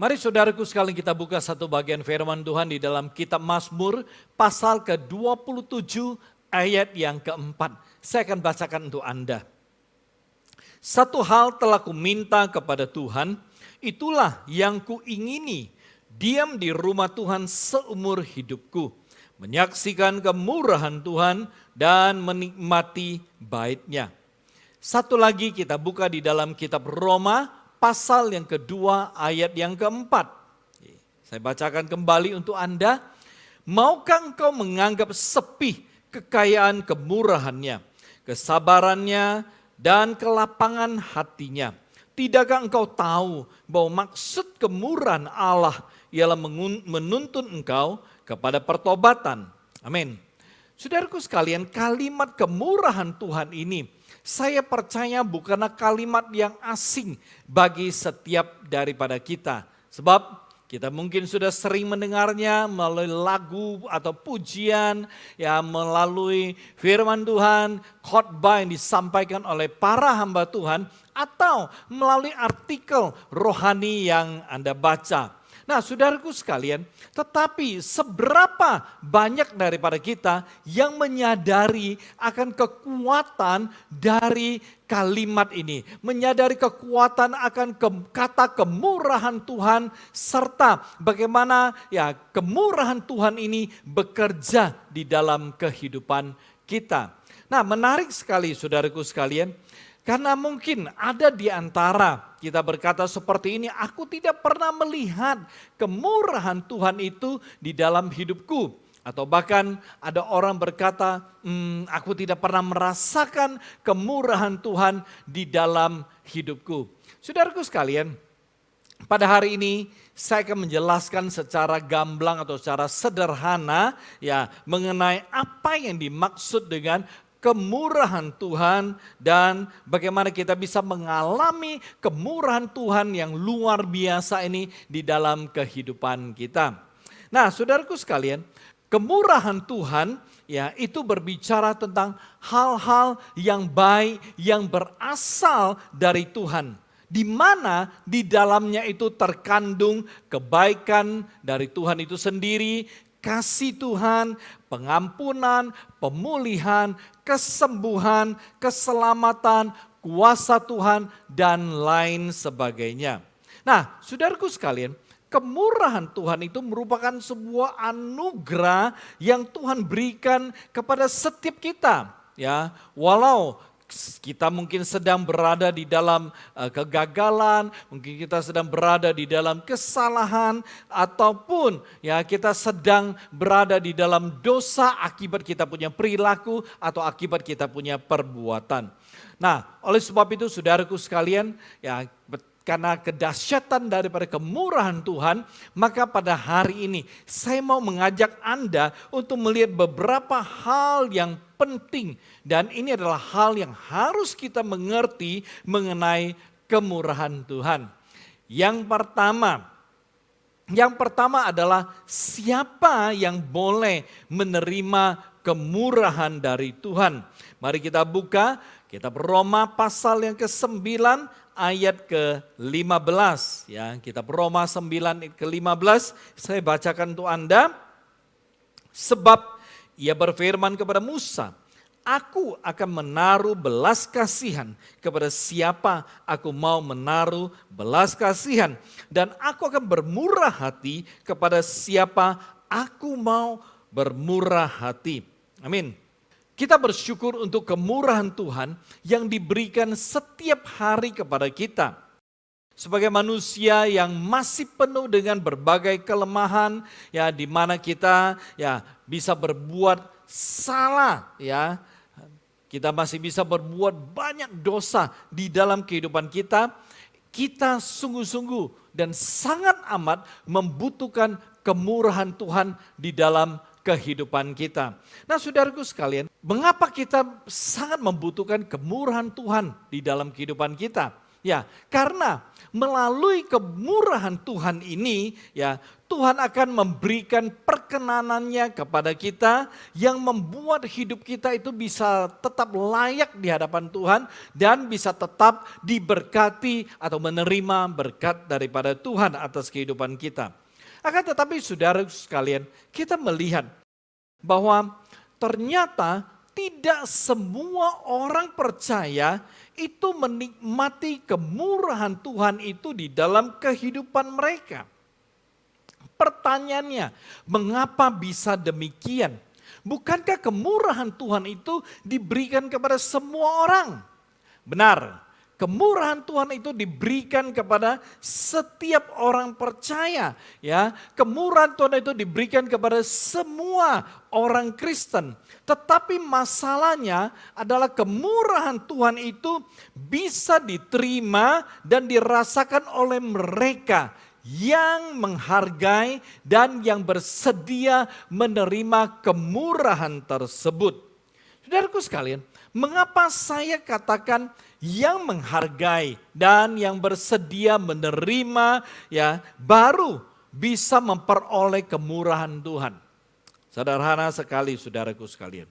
Mari saudaraku sekalian kita buka satu bagian firman Tuhan di dalam kitab Mazmur pasal ke-27 ayat yang keempat. Saya akan bacakan untuk Anda. Satu hal telah kuminta kepada Tuhan, itulah yang kuingini, diam di rumah Tuhan seumur hidupku, menyaksikan kemurahan Tuhan dan menikmati bait-Nya. Satu lagi kita buka di dalam kitab Roma pasal yang kedua ayat yang keempat. Saya bacakan kembali untuk Anda. Maukah engkau menganggap sepi kekayaan kemurahan-Nya, kesabarannya dan kelapangan hatinya? Tidakkah engkau tahu bahwa maksud kemurahan Allah ialah menuntun engkau kepada pertobatan? Amin. Saudaraku sekalian, kalimat kemurahan Tuhan ini saya percaya bukanlah kalimat yang asing bagi setiap daripada kita. Sebab kita mungkin sudah sering mendengarnya melalui lagu atau pujian, ya melalui firman Tuhan, khotbah yang disampaikan oleh para hamba Tuhan, atau melalui artikel rohani yang Anda baca. Nah, saudaraku sekalian, tetapi seberapa banyak daripada kita yang menyadari akan kekuatan dari kalimat ini, menyadari kekuatan akan kata kemurahan Tuhan, serta bagaimana ya kemurahan Tuhan ini bekerja di dalam kehidupan kita. Nah, menarik sekali saudaraku sekalian. Karena mungkin ada di antara kita berkata seperti ini, aku tidak pernah melihat kemurahan Tuhan itu di dalam hidupku. Atau bahkan ada orang berkata, aku tidak pernah merasakan kemurahan Tuhan di dalam hidupku. Saudaraku sekalian, pada hari ini saya akan menjelaskan secara gamblang atau secara sederhana ya mengenai apa yang dimaksud dengan kemurahan Tuhan dan bagaimana kita bisa mengalami kemurahan Tuhan yang luar biasa ini di dalam kehidupan kita. Nah, saudaraku sekalian, kemurahan Tuhan ya itu berbicara tentang hal-hal yang baik yang berasal dari Tuhan. Di mana di dalamnya itu terkandung kebaikan dari Tuhan itu sendiri, kasih Tuhan, pengampunan, pemulihan, kesembuhan, keselamatan, kuasa Tuhan, dan lain sebagainya. Nah, saudaraku sekalian, kemurahan Tuhan itu merupakan sebuah anugerah yang Tuhan berikan kepada setiap kita. Ya, walau kita mungkin sedang berada di dalam kegagalan, mungkin kita sedang berada di dalam kesalahan, ataupun ya kita sedang berada di dalam dosa akibat kita punya perilaku atau akibat kita punya perbuatan. Nah, oleh sebab itu saudaraku sekalian, ya karena kedahsyatan daripada kemurahan Tuhan, maka pada hari ini saya mau mengajak Anda untuk melihat beberapa hal yang penting. Dan ini adalah hal yang harus kita mengerti mengenai kemurahan Tuhan. Yang pertama adalah siapa yang boleh menerima kemurahan dari Tuhan. Mari kita buka kitab Roma pasal yang ke-9 ayat ke-15. Ya, kitab Roma 9 ke-15 saya bacakan untuk Anda. Sebab ia berfirman kepada Musa, aku akan menaruh belas kasihan kepada siapa aku mau menaruh belas kasihan. Dan aku akan bermurah hati kepada siapa aku mau bermurah hati. Amin. Kita bersyukur untuk kemurahan Tuhan yang diberikan setiap hari kepada kita. Sebagai manusia yang masih penuh dengan berbagai kelemahan, ya di mana kita ya bisa berbuat salah, ya kita masih bisa berbuat banyak dosa di dalam kehidupan kita. Kita sungguh-sungguh dan sangat amat membutuhkan kemurahan Tuhan di dalam kehidupan kita. Nah, saudaraku sekalian, mengapa kita sangat membutuhkan kemurahan Tuhan di dalam kehidupan kita? Ya, karena melalui kemurahan Tuhan ini, ya, Tuhan akan memberikan perkenanannya kepada kita yang membuat hidup kita itu bisa tetap layak di hadapan Tuhan dan bisa tetap diberkati atau menerima berkat daripada Tuhan atas kehidupan kita. Akan tetapi saudara sekalian, kita melihat bahwa ternyata tidak semua orang percaya itu menikmati kemurahan Tuhan itu di dalam kehidupan mereka. Pertanyaannya, mengapa bisa demikian? Bukankah kemurahan Tuhan itu diberikan kepada semua orang? Benar, kemurahan Tuhan itu diberikan kepada setiap orang percaya, ya. Kemurahan Tuhan itu diberikan kepada semua orang Kristen. Tetapi masalahnya adalah kemurahan Tuhan itu bisa diterima dan dirasakan oleh mereka yang menghargai dan yang bersedia menerima kemurahan tersebut. Saudaraku sekalian, mengapa saya katakan yang menghargai dan yang bersedia menerima, ya, baru bisa memperoleh kemurahan Tuhan? Sederhana sekali saudaraku sekalian.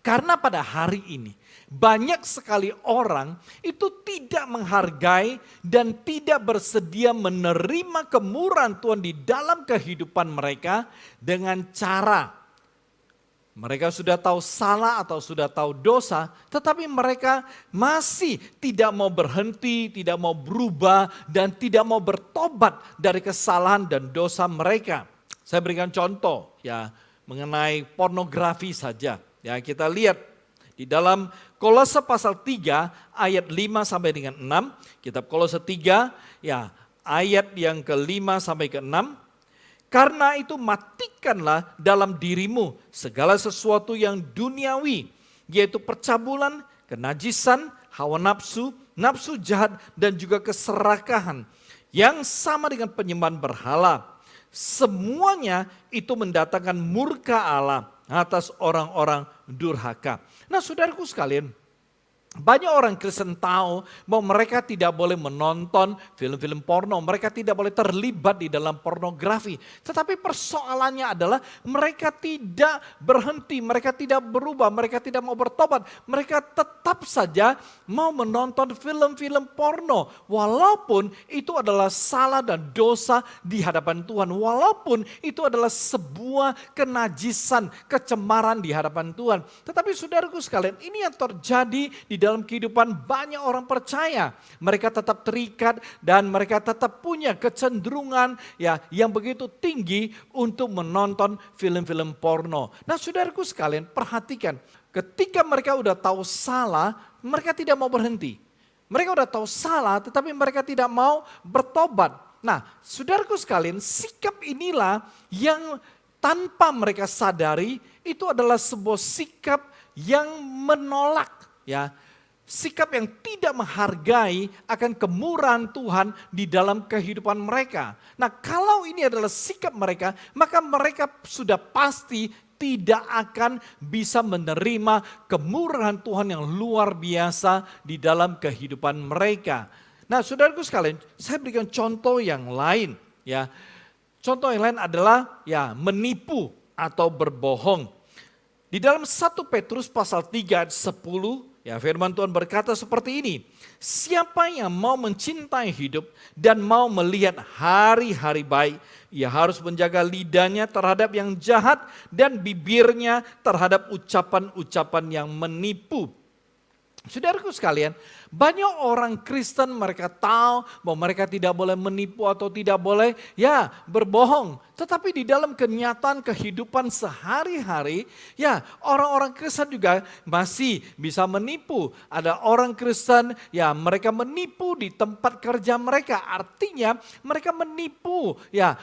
Karena pada hari ini banyak sekali orang itu tidak menghargai dan tidak bersedia menerima kemurahan Tuhan di dalam kehidupan mereka dengan cara mereka sudah tahu salah atau sudah tahu dosa, tetapi mereka masih tidak mau berhenti, tidak mau berubah dan tidak mau bertobat dari kesalahan dan dosa mereka. Saya berikan contoh ya mengenai pornografi saja. Ya, kita lihat di dalam Kolose pasal 3 ayat 5 sampai dengan 6. Kitab Kolose 3 ya ayat yang ke-5 sampai ke-6. Karena itu matikanlah dalam dirimu segala sesuatu yang duniawi, yaitu percabulan, kenajisan, hawa nafsu, nafsu jahat dan juga keserakahan yang sama dengan penyembahan berhala. Semuanya itu mendatangkan murka Allah atas orang-orang durhaka. Nah saudaraku sekalian, banyak orang Kristen tahu bahwa mereka tidak boleh menonton film-film porno, mereka tidak boleh terlibat di dalam pornografi. Tetapi persoalannya adalah mereka tidak berhenti, mereka tidak berubah, mereka tidak mau bertobat. Mereka tetap saja mau menonton film-film porno. Walaupun itu adalah salah dan dosa di hadapan Tuhan. Walaupun itu adalah sebuah kenajisan, kecemaran di hadapan Tuhan. Tetapi saudaraku sekalian, ini yang terjadi di dalam kehidupan banyak orang percaya. Mereka tetap terikat dan mereka tetap punya kecenderungan ya yang begitu tinggi untuk menonton film-film porno. Nah saudaraku sekalian, perhatikan, ketika mereka udah tahu salah, mereka tidak mau berhenti. Mereka udah tahu salah tetapi mereka tidak mau bertobat. Nah saudaraku sekalian, sikap inilah yang tanpa mereka sadari itu adalah sebuah sikap yang menolak, ya. Sikap yang tidak menghargai akan kemurahan Tuhan di dalam kehidupan mereka. Nah kalau ini adalah sikap mereka, maka mereka sudah pasti tidak akan bisa menerima kemurahan Tuhan yang luar biasa di dalam kehidupan mereka. Nah saudaraku sekalian, saya berikan contoh yang lain. Ya, contoh yang lain adalah ya menipu atau berbohong. Di dalam 1 Petrus pasal 3 ayat 10, ya firman Tuhan berkata seperti ini. Siapa yang mau mencintai hidup dan mau melihat hari-hari baik, ia harus menjaga lidahnya terhadap yang jahat dan bibirnya terhadap ucapan-ucapan yang menipu. Saudaraku sekalian, banyak orang Kristen mereka tahu bahwa mereka tidak boleh menipu atau tidak boleh ya berbohong. Tetapi di dalam kenyataan kehidupan sehari-hari ya orang-orang Kristen juga masih bisa menipu. Ada orang Kristen ya mereka menipu di tempat kerja mereka. Artinya mereka menipu ya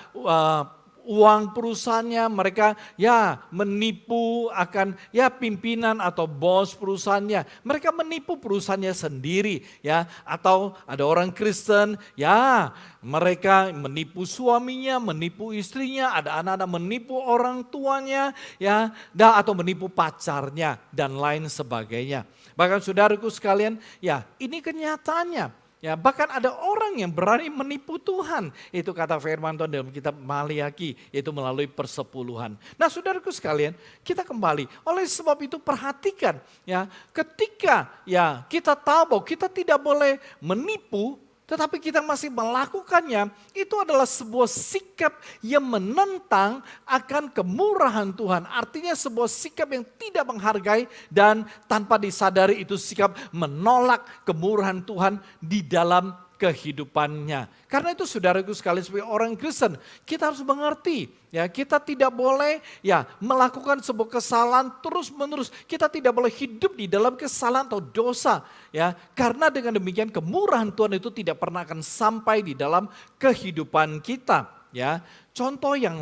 uang perusahaannya, mereka ya menipu akan ya pimpinan atau bos perusahaannya. Mereka menipu perusahaannya sendiri ya, atau ada orang Kristen ya mereka menipu suaminya, menipu istrinya, ada anak-anak menipu orang tuanya ya, atau menipu pacarnya dan lain sebagainya. Bahkan saudaraku sekalian, ya ini kenyataannya. Ya, bahkan ada orang yang berani menipu Tuhan. Itu kata firman Tuhan dalam kitab Maliaki, yaitu melalui persepuluhan. Nah saudaraku sekalian, kita kembali. Oleh sebab itu perhatikan, ya ketika ya kita tahu bahwa kita tidak boleh menipu, tetapi kita masih melakukannya, itu adalah sebuah sikap yang menentang akan kemurahan Tuhan. Artinya sebuah sikap yang tidak menghargai dan tanpa disadari itu sikap menolak kemurahan Tuhan di dalam kehidupannya. Karena itu saudaraku sekalian sebagai orang Kristen, kita harus mengerti ya, kita tidak boleh ya melakukan sebuah kesalahan terus-menerus. Kita tidak boleh hidup di dalam kesalahan atau dosa ya. Karena dengan demikian kemurahan Tuhan itu tidak pernah akan sampai di dalam kehidupan kita ya. Contoh yang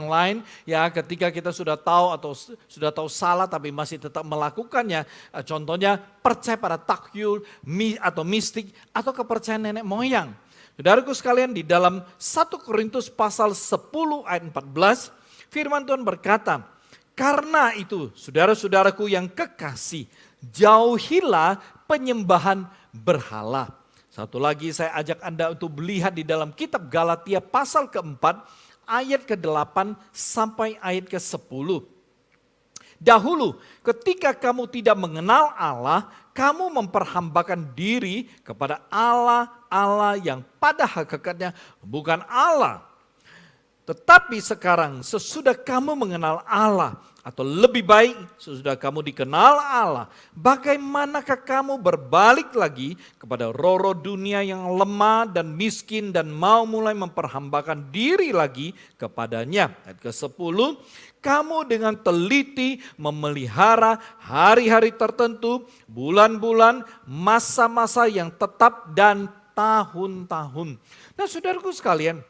lain ya, ketika kita sudah tahu atau sudah tahu salah tapi masih tetap melakukannya. Contohnya percaya pada takyul atau mistik atau kepercayaan nenek moyang. Saudaraku sekalian, di dalam 1 Korintus pasal 10 ayat 14 firman Tuhan berkata, "Karena itu saudara-saudaraku yang kekasih, jauhilah penyembahan berhala." Satu lagi saya ajak Anda untuk melihat di dalam kitab Galatia pasal keempat ayat ke-8 sampai ayat ke-10. Dahulu ketika kamu tidak mengenal Allah, kamu memperhambakan diri kepada Allah yang pada hakikatnya bukan Allah. Tetapi sekarang sesudah kamu mengenal Allah, atau lebih baik sesudah kamu dikenal Allah, bagaimanakah kamu berbalik lagi kepada roh-roh dunia yang lemah dan miskin dan mau mulai memperhambakan diri lagi kepadanya. Ayat ke-10, kamu dengan teliti memelihara hari-hari tertentu, bulan-bulan, masa-masa yang tetap dan tahun-tahun. Nah saudaraku sekalian,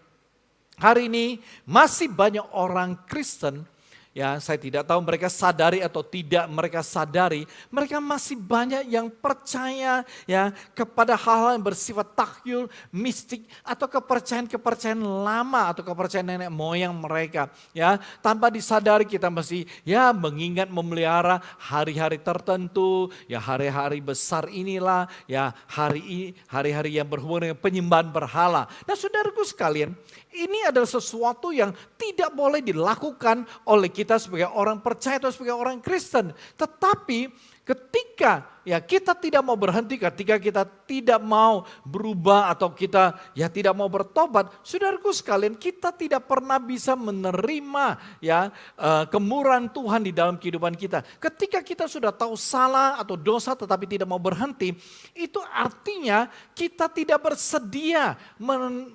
hari ini masih banyak orang Kristen, ya saya tidak tahu mereka sadari atau tidak mereka sadari, mereka masih banyak yang percaya ya kepada hal-hal yang bersifat takyul, mistik atau kepercayaan-kepercayaan lama atau kepercayaan nenek moyang mereka. Ya, tanpa disadari kita masih ya mengingat memelihara hari-hari tertentu, ya hari-hari besar inilah, ya hari-hari yang berhubungan dengan penyembahan berhala. Nah, saudaraku sekalian, ini adalah sesuatu yang tidak boleh dilakukan oleh kita sebagai orang percaya atau sebagai orang Kristen. Tetapi ketika ya kita tidak mau berhenti, ketika kita tidak mau berubah atau kita ya tidak mau bertobat, saudaraku sekalian, kita tidak pernah bisa menerima ya kemurahan Tuhan di dalam kehidupan kita. Ketika kita sudah tahu salah atau dosa tetapi tidak mau berhenti, itu artinya kita tidak bersedia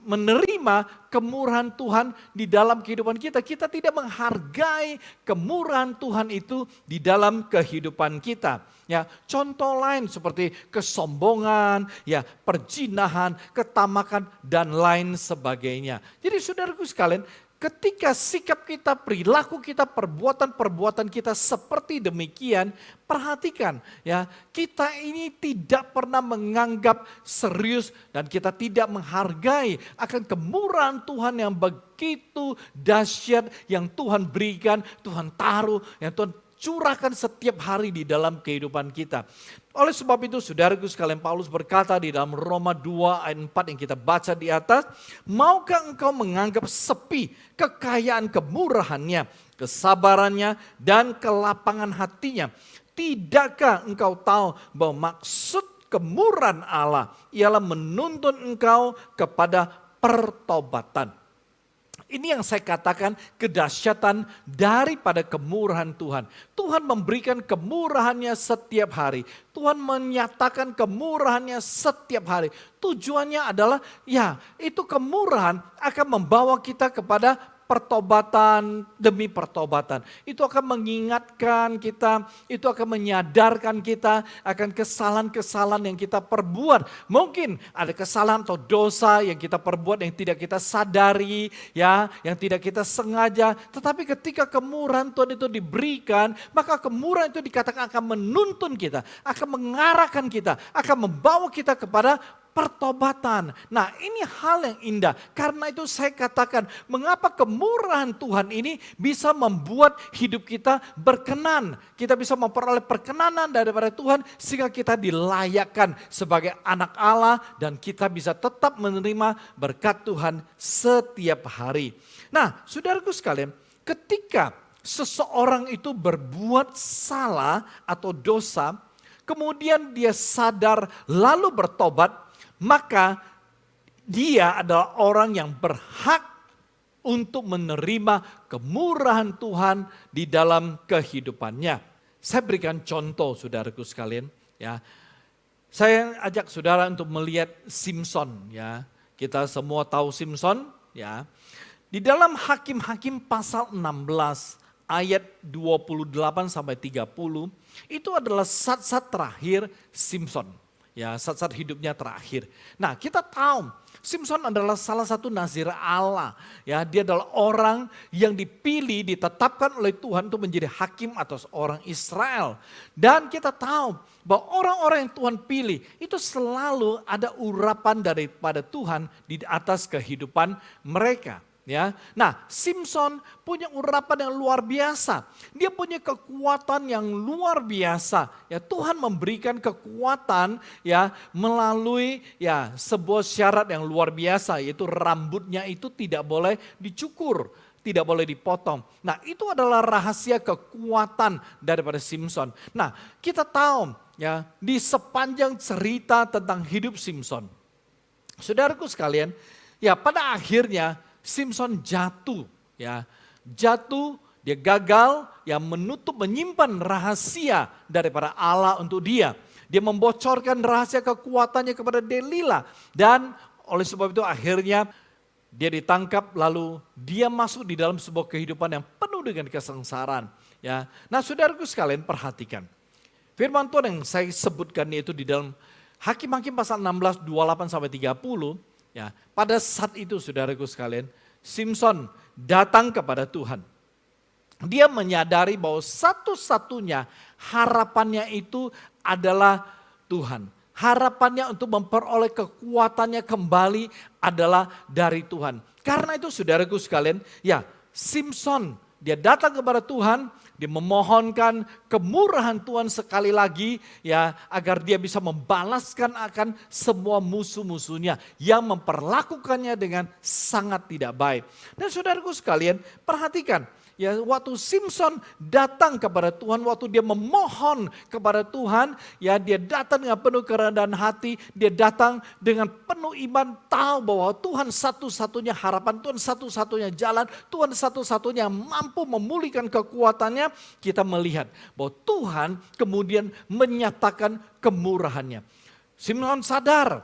menerima kemurahan Tuhan di dalam kehidupan kita. Kita tidak menghargai kemurahan Tuhan itu di dalam kehidupan kita. Ya, contoh lain seperti kesombongan, ya, perzinahan, ketamakan dan lain sebagainya. Jadi saudaraku sekalian, ketika sikap kita, perilaku kita, perbuatan-perbuatan kita seperti demikian, perhatikan ya, kita ini tidak pernah menganggap serius dan kita tidak menghargai akan kemurahan Tuhan yang begitu dahsyat yang Tuhan berikan, Tuhan taruh, yang Tuhan curahkan setiap hari di dalam kehidupan kita. Oleh sebab itu saudaraku sekalian, Paulus berkata di dalam Roma 2 ayat 4 yang kita baca di atas, maukah engkau menganggap sepi kekayaan kemurahannya, kesabarannya dan kelapangan hatinya? Tidakkah engkau tahu bahwa maksud kemurahan Allah ialah menuntun engkau kepada pertobatan? Ini yang saya katakan kedahsyatan daripada kemurahan Tuhan. Tuhan memberikan kemurahannya setiap hari. Tuhan menyatakan kemurahannya setiap hari. Tujuannya adalah ya itu kemurahan akan membawa kita kepada pertobatan demi pertobatan. Itu akan mengingatkan kita, itu akan menyadarkan kita akan kesalahan-kesalahan yang kita perbuat. Mungkin ada kesalahan atau dosa yang kita perbuat yang tidak kita sadari, ya, yang tidak kita sengaja. Tetapi ketika kemurahan Tuhan itu diberikan, maka kemurahan itu dikatakan akan menuntun kita, akan mengarahkan kita, akan membawa kita kepada pertobatan. Nah, ini hal yang indah. Karena itu saya katakan, mengapa kemurahan Tuhan ini bisa membuat hidup kita berkenan. Kita bisa memperoleh perkenanan daripada Tuhan sehingga kita dilayakkan sebagai anak Allah dan kita bisa tetap menerima berkat Tuhan setiap hari. Nah, saudaraku sekalian, ketika seseorang itu berbuat salah atau dosa, kemudian dia sadar lalu bertobat, maka dia adalah orang yang berhak untuk menerima kemurahan Tuhan di dalam kehidupannya. Saya berikan contoh saudaraku sekalian, ya. Saya ajak saudara untuk melihat Simson, ya. Kita semua tahu Simson, ya. Di dalam Hakim-Hakim pasal 16 ayat 28 sampai 30 itu adalah saat-saat terakhir Simson. Ya, saat-saat hidupnya terakhir. Nah, kita tahu Simson adalah salah satu nazir Allah. Ya, dia adalah orang yang dipilih, ditetapkan oleh Tuhan untuk menjadi hakim atas orang Israel. Dan kita tahu bahwa orang-orang yang Tuhan pilih itu selalu ada urapan daripada Tuhan di atas kehidupan mereka. Ya, nah Simson punya urapan yang luar biasa. Dia punya kekuatan yang luar biasa. Ya, Tuhan memberikan kekuatan ya melalui ya sebuah syarat yang luar biasa, yaitu rambutnya itu tidak boleh dicukur, tidak boleh dipotong. Nah, itu adalah rahasia kekuatan daripada Simson. Nah, kita tahu ya di sepanjang cerita tentang hidup Simson, saudaraku sekalian, ya pada akhirnya Simson jatuh, ya, jatuh, dia gagal, ya menutup, menyimpan rahasia daripada Allah untuk dia. Dia membocorkan rahasia kekuatannya kepada Delila dan oleh sebab itu akhirnya dia ditangkap lalu dia masuk di dalam sebuah kehidupan yang penuh dengan kesengsaraan. Ya, nah saudaraku sekalian perhatikan, firman Tuhan yang saya sebutkan yaitu di dalam Hakim-Hakim pasal 16 28 sampai 30. Ya, pada saat itu saudaraku sekalian, Simson datang kepada Tuhan. Dia menyadari bahwa satu-satunya harapannya itu adalah Tuhan. Harapannya untuk memperoleh kekuatannya kembali adalah dari Tuhan. Karena itu saudaraku sekalian, ya Simson dia datang kepada Tuhan, dia memohonkan kemurahan Tuhan sekali lagi ya agar dia bisa membalaskan akan semua musuh-musuhnya yang memperlakukannya dengan sangat tidak baik. Dan saudaraku sekalian, perhatikan ya waktu Simson datang kepada Tuhan, waktu dia memohon kepada Tuhan, ya dia datang dengan penuh kerendahan hati, dia datang dengan penuh iman, tahu bahwa Tuhan satu-satunya harapan, Tuhan satu-satunya jalan, Tuhan satu-satunya mampu memulihkan kekuatannya. Kita melihat bahwa Tuhan kemudian menyatakan kemurahannya. Simson sadar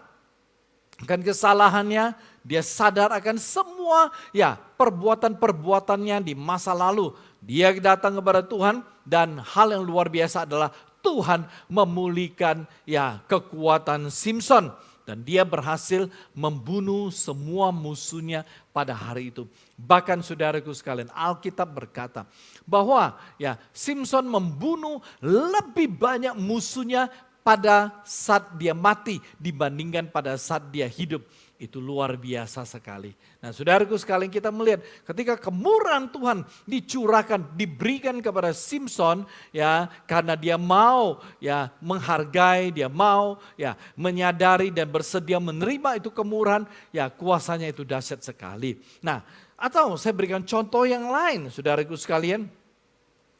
akan kesalahannya, dia sadar akan semua ya perbuatan-perbuatannya di masa lalu. Dia datang kepada Tuhan dan hal yang luar biasa adalah Tuhan memulihkan ya kekuatan Simson. Dan dia berhasil membunuh semua musuhnya pada hari itu. Bahkan saudaraku sekalian, Alkitab berkata bahwa ya Simson membunuh lebih banyak musuhnya pada saat dia mati dibandingkan pada saat dia hidup. Itu luar biasa sekali. Nah saudaraku sekalian, kita melihat ketika kemurahan Tuhan dicurahkan, diberikan kepada Simson ya karena dia mau ya menghargai, dia mau ya menyadari dan bersedia menerima itu kemurahan, ya kuasanya itu dahsyat sekali. Nah, atau saya berikan contoh yang lain saudaraku sekalian.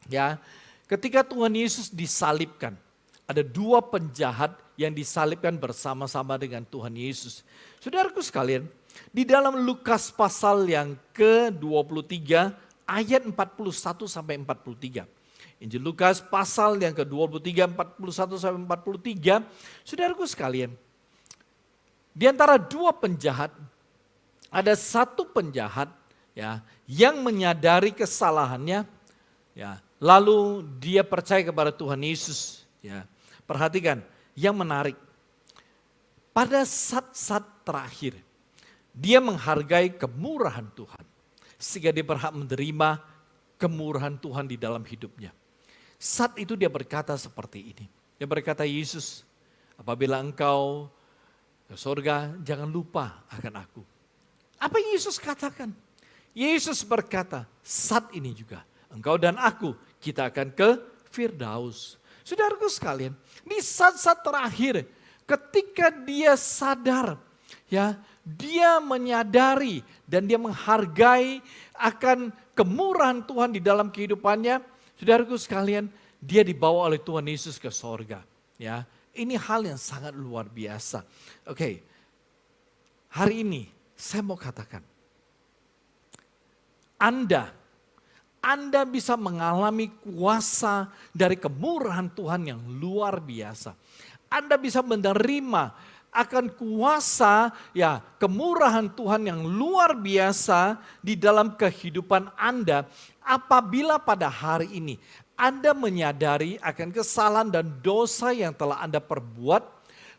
Ya, ketika Tuhan Yesus disalibkan, ada dua penjahat yang disalibkan bersama-sama dengan Tuhan Yesus. Saudaraku sekalian, di dalam Lukas pasal yang ke-23 ayat 41 sampai 43. Injil Lukas pasal yang ke-23 41 sampai 43. Saudaraku sekalian, di antara dua penjahat ada satu penjahat ya yang menyadari kesalahannya, ya, lalu dia percaya kepada Tuhan Yesus. Ya, perhatikan, yang menarik, pada saat-saat terakhir, dia menghargai kemurahan Tuhan, sehingga dia berhak menerima kemurahan Tuhan di dalam hidupnya. Saat itu dia berkata seperti ini. Dia berkata, Yesus, apabila engkau ke surga, jangan lupa akan aku. Apa yang Yesus katakan? Yesus berkata, saat ini juga engkau dan aku, kita akan ke Firdaus. Saudaraku sekalian, di saat-saat terakhir, ketika dia sadar, ya, dia menyadari dan dia menghargai akan kemurahan Tuhan di dalam kehidupannya. Saudaraku sekalian, dia dibawa oleh Tuhan Yesus ke sorga. Ya, ini hal yang sangat luar biasa. Oke, hari ini saya mau katakan, Anda bisa mengalami kuasa dari kemurahan Tuhan yang luar biasa. Anda bisa menerima akan kuasa, ya, kemurahan Tuhan yang luar biasa di dalam kehidupan Anda apabila pada hari ini Anda menyadari akan kesalahan dan dosa yang telah Anda perbuat,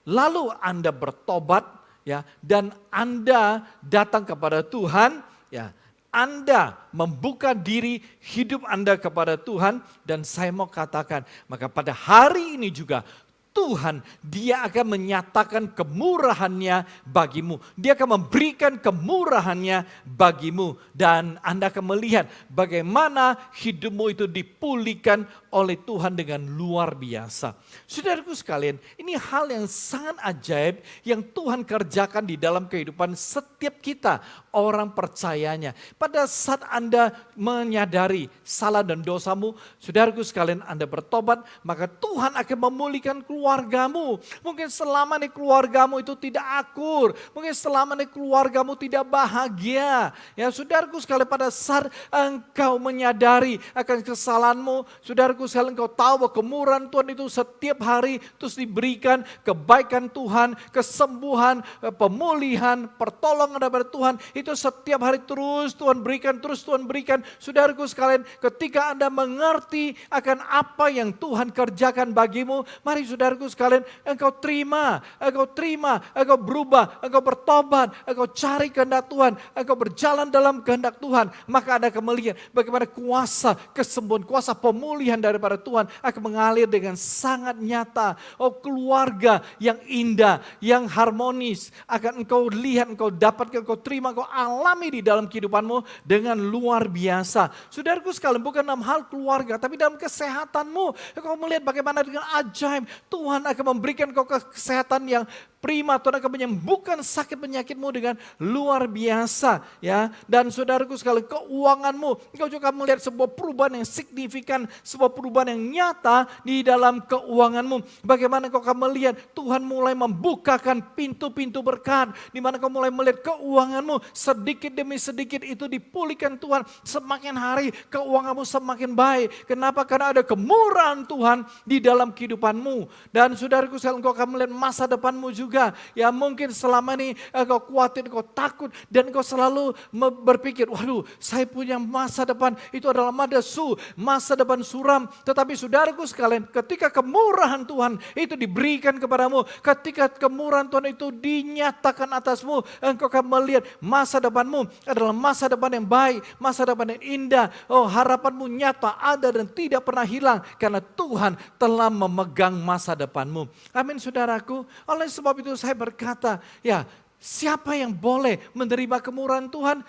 lalu Anda bertobat, ya, dan Anda datang kepada Tuhan, ya, Anda membuka diri hidup Anda kepada Tuhan, dan saya mau katakan, maka pada hari ini juga Tuhan, dia akan menyatakan kemurahannya bagimu. Dia akan memberikan kemurahannya bagimu. Dan Anda akan melihat bagaimana hidupmu itu dipulihkan oleh Tuhan dengan luar biasa. Saudaraku sekalian, ini hal yang sangat ajaib yang Tuhan kerjakan di dalam kehidupan setiap kita, orang percayanya. Pada saat Anda menyadari salah dan dosamu, saudaraku sekalian, Anda bertobat, maka Tuhan akan memulihkan keluargamu. Mungkin selama ini keluargamu itu tidak akur, mungkin selama ini keluargamu tidak bahagia. Ya, saudaraku sekalian, pada saat engkau menyadari akan kesalahanmu, saudaraku sekalian, engkau tahu bahwa kemurahan Tuhan itu setiap hari terus diberikan, kebaikan Tuhan, kesembuhan, pemulihan, pertolongan daripada Tuhan, itu setiap hari terus Tuhan berikan, terus Tuhan berikan. Saudaraku sekalian, ketika Anda mengerti akan apa yang Tuhan kerjakan bagimu, mari saudaraku sekalian, engkau terima, engkau berubah, engkau bertobat, engkau cari kehendak Tuhan, engkau berjalan dalam kehendak Tuhan, maka Anda akan melihat bagaimana kuasa kesembuhan, kuasa pemulihan daripada Tuhan akan mengalir dengan sangat nyata. Oh, keluarga yang indah, yang harmonis akan engkau lihat, engkau dapatkan, engkau terima, engkau alami di dalam kehidupanmu dengan luar biasa. Saudaraku sekalian, bukan dalam hal keluarga, tapi dalam kesehatanmu. Engkau melihat bagaimana dengan ajaib Tuhan akan memberikan engkau kesehatan yang prima. Tuhan akan menyembuhkan sakit penyakitmu dengan luar biasa, ya. Dan saudaraku sekalian, keuanganmu, engkau juga melihat sebuah perubahan yang signifikan, sebuah perubahan yang nyata di dalam keuanganmu. Bagaimana engkau akan melihat Tuhan mulai membukakan pintu-pintu berkat, di mana engkau mulai melihat keuanganmu sedikit demi sedikit itu dipulihkan Tuhan. Semakin hari keuanganmu semakin baik. Kenapa? Karena ada kemurahan Tuhan di dalam kehidupanmu. Dan saudaraku sekalian, engkau akan melihat masa depanmu juga. Ya, mungkin selama ini engkau khawatir, engkau takut, dan engkau selalu berpikir, waduh, saya punya masa depan itu adalah masa depan suram. Tetapi saudaraku sekalian, ketika kemurahan Tuhan itu diberikan kepadamu, ketika kemurahan Tuhan itu dinyatakan atasmu, engkau akan melihat masa depanmu adalah masa depan yang baik, masa depan yang indah. Oh, harapanmu nyata, ada dan tidak pernah hilang, karena Tuhan telah memegang masa depanmu. Amin, saudaraku. Oleh sebab itu saya berkata, ya, siapa yang boleh menerima kemurahan Tuhan?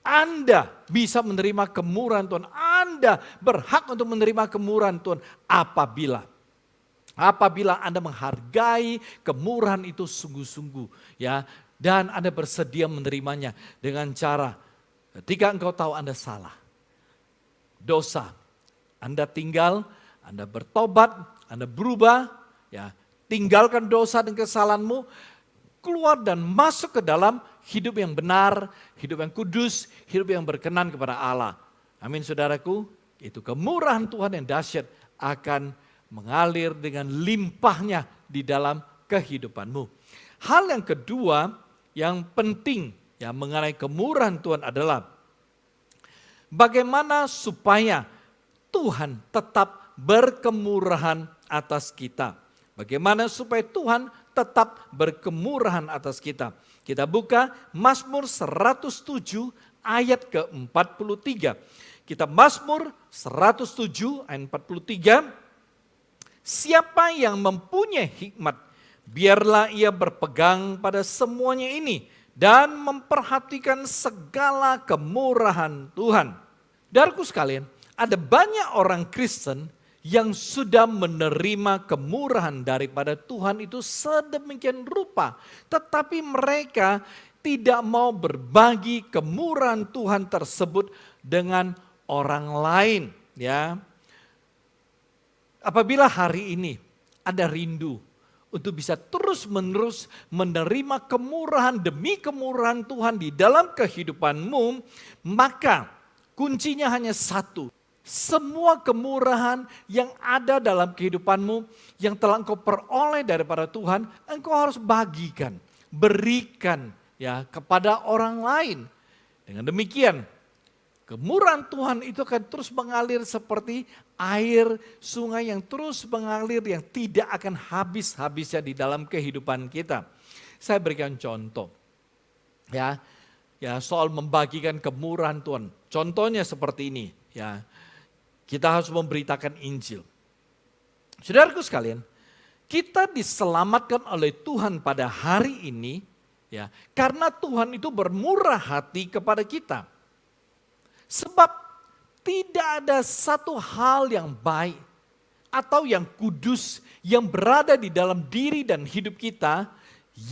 Anda bisa menerima kemurahan Tuhan. Anda berhak untuk menerima kemurahan Tuhan apabila Anda menghargai kemurahan itu sungguh-sungguh, ya, dan Anda bersedia menerimanya dengan cara ketika engkau tahu Anda salah, dosa, Anda tinggal, Anda bertobat, Anda berubah, ya, tinggalkan dosa dan kesalahanmu, keluar dan masuk ke dalam hidup yang benar, hidup yang kudus, hidup yang berkenan kepada Allah. Amin, saudaraku. Itu kemurahan Tuhan yang dahsyat akan mengalir dengan limpahnya di dalam kehidupanmu. Hal yang kedua yang penting, ya, mengenai kemurahan Tuhan adalah Bagaimana supaya Tuhan tetap berkemurahan atas kita? Bagaimana supaya Tuhan tetap berkemurahan atas kita? Kita buka Mazmur 107 ayat ke-43. Kita Mazmur 107 ayat 43. Siapa yang mempunyai hikmat, biarlah ia berpegang pada semuanya ini dan memperhatikan segala kemurahan Tuhan. Saudaraku sekalian, ada banyak orang Kristen yang sudah menerima kemurahan daripada Tuhan itu sedemikian rupa. Tetapi mereka tidak mau berbagi kemurahan Tuhan tersebut dengan orang lain. Ya. Apabila hari ini ada rindu untuk bisa terus-menerus menerima kemurahan demi kemurahan Tuhan di dalam kehidupanmu, maka kuncinya hanya satu. Semua kemurahan yang ada dalam kehidupanmu yang telah engkau peroleh daripada Tuhan, engkau harus bagikan, berikan ya kepada orang lain. Dengan demikian, kemurahan Tuhan itu akan terus mengalir seperti air sungai yang terus mengalir yang tidak akan habis-habisnya di dalam kehidupan kita. Saya berikan contoh ya soal membagikan kemurahan Tuhan. Contohnya seperti ini ya. Kita harus memberitakan Injil. Saudaraku sekalian, kita diselamatkan oleh Tuhan pada hari ini ya, karena Tuhan itu bermurah hati kepada kita. Sebab tidak ada satu hal yang baik atau yang kudus yang berada di dalam diri dan hidup kita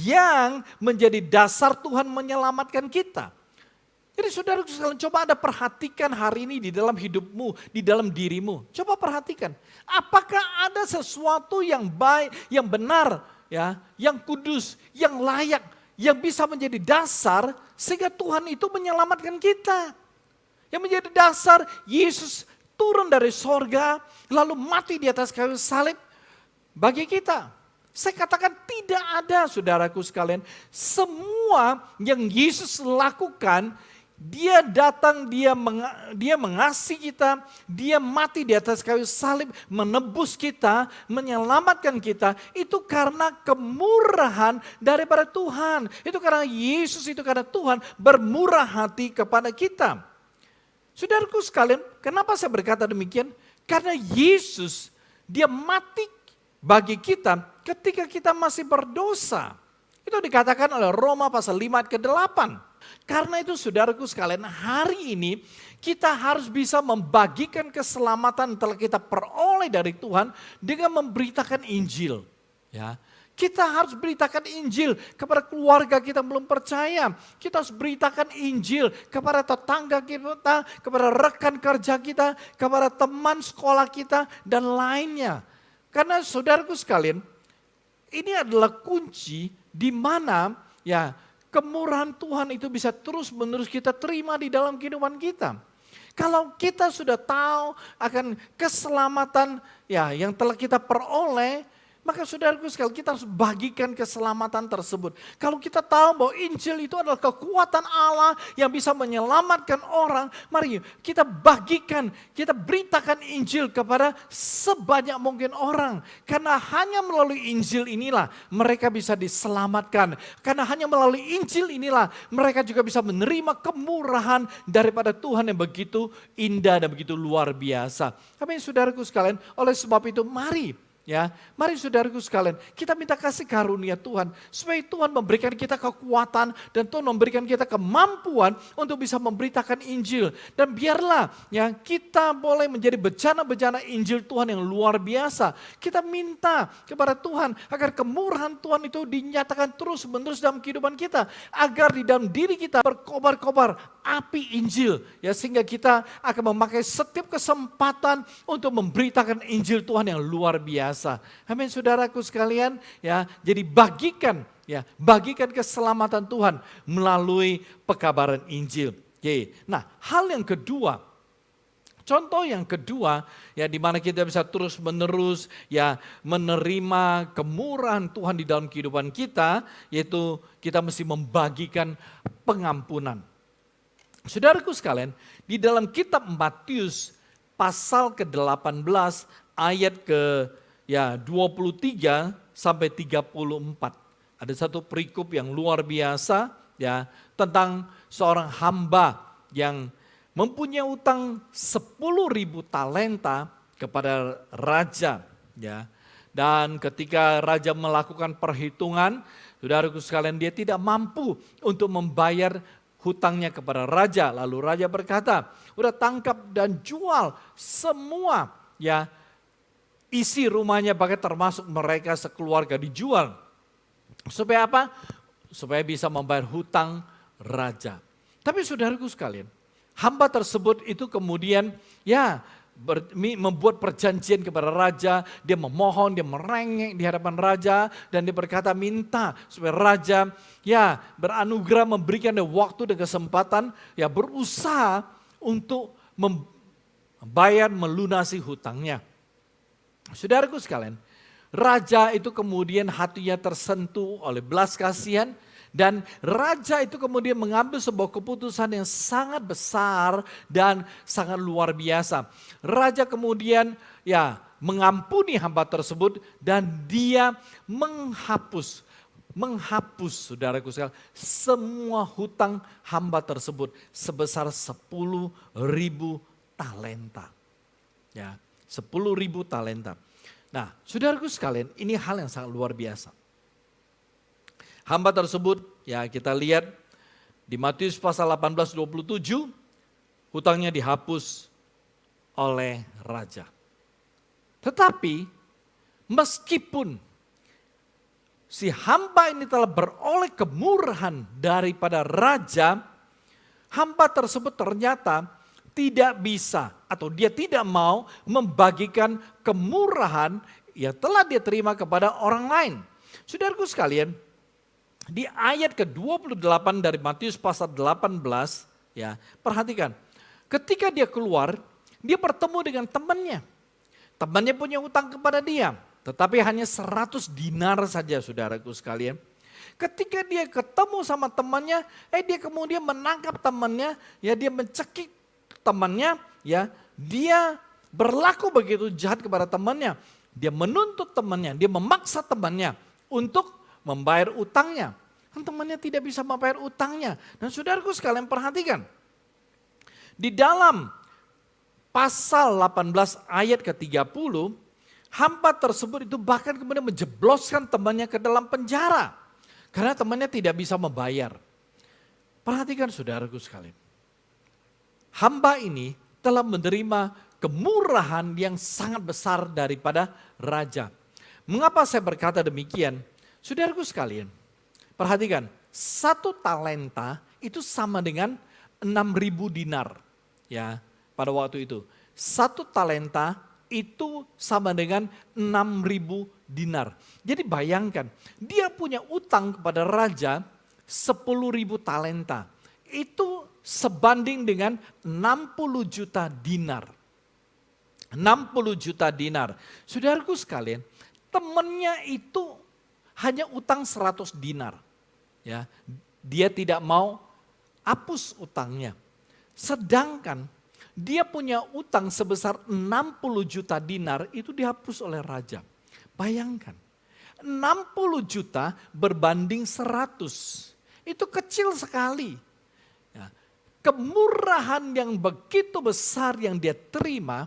yang menjadi dasar Tuhan menyelamatkan kita. Jadi saudaraku sekalian, coba Anda perhatikan hari ini di dalam hidupmu, di dalam dirimu. Coba perhatikan, apakah ada sesuatu yang baik, yang benar, ya, yang kudus, yang layak, yang bisa menjadi dasar sehingga Tuhan itu menyelamatkan kita. Yang menjadi dasar Yesus turun dari sorga, lalu mati di atas kayu salib bagi kita. Saya katakan tidak ada, saudaraku sekalian, semua yang Yesus lakukan, dia datang, dia mengasihi kita, dia mati di atas kayu salib, menebus kita, menyelamatkan kita. Itu karena kemurahan daripada Tuhan. Itu karena Yesus, itu karena Tuhan bermurah hati kepada kita. Saudaraku sekalian, kenapa saya berkata demikian? Karena Yesus, dia mati bagi kita ketika kita masih berdosa. Itu dikatakan oleh Roma pasal 5 ayat ke-8. Karena itu saudaraku sekalian, hari ini kita harus bisa membagikan keselamatan telah kita peroleh dari Tuhan dengan memberitakan Injil. Ya, kita harus beritakan Injil kepada keluarga kita belum percaya. Kita harus beritakan Injil kepada tetangga kita, kepada rekan kerja kita, kepada teman sekolah kita dan lainnya. Karena saudaraku sekalian, ini adalah kunci di mana ya kemurahan Tuhan itu bisa terus-menerus kita terima di dalam kehidupan kita. Kalau kita sudah tahu akan keselamatan ya yang telah kita peroleh, maka saudaraku sekalian, kita harus bagikan keselamatan tersebut. Kalau kita tahu bahwa Injil itu adalah kekuatan Allah yang bisa menyelamatkan orang, mari kita bagikan, kita beritakan Injil kepada sebanyak mungkin orang. Karena hanya melalui Injil inilah mereka bisa diselamatkan. Karena hanya melalui Injil inilah mereka juga bisa menerima kemurahan daripada Tuhan yang begitu indah dan begitu luar biasa. Amin saudaraku sekalian, oleh sebab itu mari saudaraku sekalian, kita minta kasih karunia Tuhan supaya Tuhan memberikan kita kekuatan dan Tuhan memberikan kita kemampuan untuk bisa memberitakan Injil. Dan biarlah ya kita boleh menjadi bejana-bejana Injil Tuhan yang luar biasa. Kita minta kepada Tuhan agar kemurahan Tuhan itu dinyatakan terus-menerus dalam kehidupan kita, agar di dalam diri kita berkobar-kobar api Injil, ya, sehingga kita akan memakai setiap kesempatan untuk memberitakan Injil Tuhan yang luar biasa. Amin saudaraku sekalian, ya. Jadi bagikan keselamatan Tuhan melalui pekabaran Injil. Oke. Nah, hal yang kedua, contoh yang kedua ya di mana kita bisa terus-menerus ya menerima kemurahan Tuhan di dalam kehidupan kita, yaitu kita mesti membagikan pengampunan. Saudaraku sekalian, di dalam kitab Matius pasal ke-18 ayat ke 23 sampai 34. Ada satu perikop yang luar biasa ya tentang seorang hamba yang mempunyai utang 10.000 talenta kepada raja ya. Dan ketika raja melakukan perhitungan, saudaraku sekalian, dia tidak mampu untuk membayar hutangnya kepada raja. Lalu raja berkata, udah tangkap dan jual semua ya isi rumahnya, bahkan termasuk mereka sekeluarga dijual. Supaya apa? Supaya bisa membayar hutang raja. Tapi saudaraku sekalian, hamba tersebut itu kemudian membuat perjanjian kepada raja, dia memohon, dia merengek di hadapan raja, dan dia berkata minta supaya raja beranugerah, memberikan dia waktu dan kesempatan berusaha untuk membayar, melunasi hutangnya. Saudaraku sekalian, raja itu kemudian hatinya tersentuh oleh belas kasihan. Dan raja itu kemudian mengambil sebuah keputusan yang sangat besar dan sangat luar biasa. Raja kemudian mengampuni hamba tersebut dan dia menghapus saudaraku sekalian semua hutang hamba tersebut sebesar 10.000 talenta. Ya, 10.000 talenta. Nah, saudaraku sekalian, ini hal yang sangat luar biasa. Hamba tersebut, kita lihat di Matius pasal 18:27, hutangnya dihapus oleh raja. Tetapi meskipun si hamba ini telah beroleh kemurahan daripada raja, hamba tersebut ternyata tidak bisa atau dia tidak mau membagikan kemurahan yang telah dia terima kepada orang lain. Saudaraku sekalian, di ayat ke-28 dari Matius pasal 18, perhatikan. Ketika dia keluar, dia bertemu dengan temannya. Temannya punya utang kepada dia, tetapi hanya 100 dinar saja, saudaraku sekalian. Ketika dia ketemu sama temannya, dia kemudian menangkap temannya, dia mencekik temannya, dia berlaku begitu jahat kepada temannya. Dia menuntut temannya, dia memaksa temannya untuk membayar utangnya. Dan temannya tidak bisa membayar utangnya. Dan saudaraku sekalian perhatikan. Di dalam pasal 18 ayat ke-30, hamba tersebut itu bahkan kemudian menjebloskan temannya ke dalam penjara. Karena temannya tidak bisa membayar. Perhatikan saudaraku sekalian. Hamba ini telah menerima kemurahan yang sangat besar daripada raja. Mengapa saya berkata demikian? Saudaraku sekalian, perhatikan, 1 talenta itu sama dengan 6.000 dinar. Ya, pada waktu itu. 1 talenta itu sama dengan 6.000 dinar. Jadi bayangkan, dia punya utang kepada raja 10.000 talenta. Itu sebanding dengan 60 juta dinar. 60 juta dinar. Saudaraku sekalian, temannya itu hanya utang 100 dinar. Ya, dia tidak mau hapus utangnya. Sedangkan dia punya utang sebesar 60 juta dinar itu dihapus oleh raja. Bayangkan, 60 juta berbanding 100. Itu kecil sekali. Ya, kemurahan yang begitu besar yang dia terima,